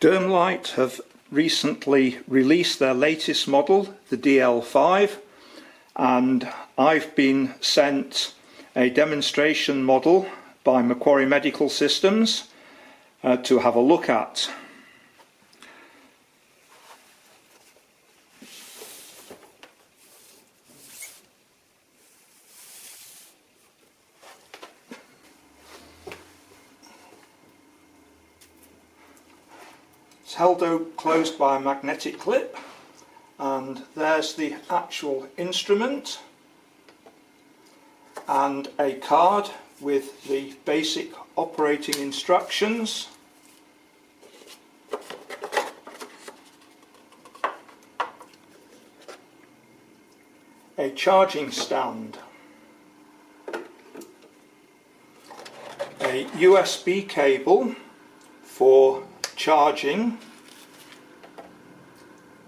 Dermlite have recently released their latest model, the DL5, and I've been sent a demonstration model by Macquarie Medical Systems to have a look at. It's held closed by a magnetic clip, and there's the actual instrument and a card with the basic operating instructions. A charging stand, a USB cable for charging,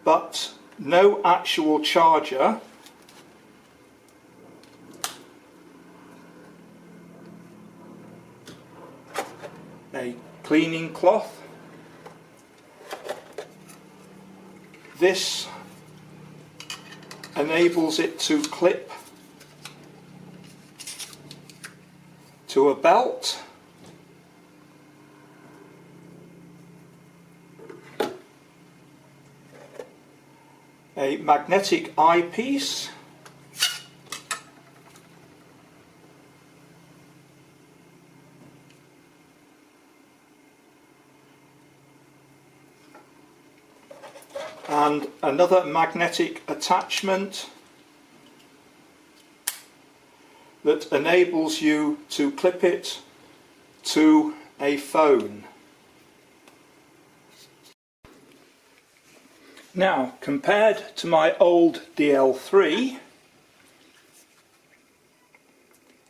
but no actual charger, a cleaning cloth. This enables it to clip to a belt. A magnetic eyepiece, and another magnetic attachment that enables you to clip it to a phone. Now, compared to my old DL3,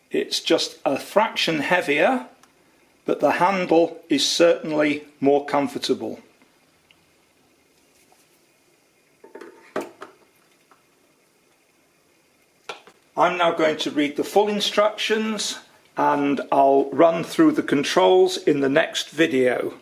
it's just a fraction heavier, but the handle is certainly more comfortable. I'm now going to read the full instructions, and I'll run through the controls in the next video.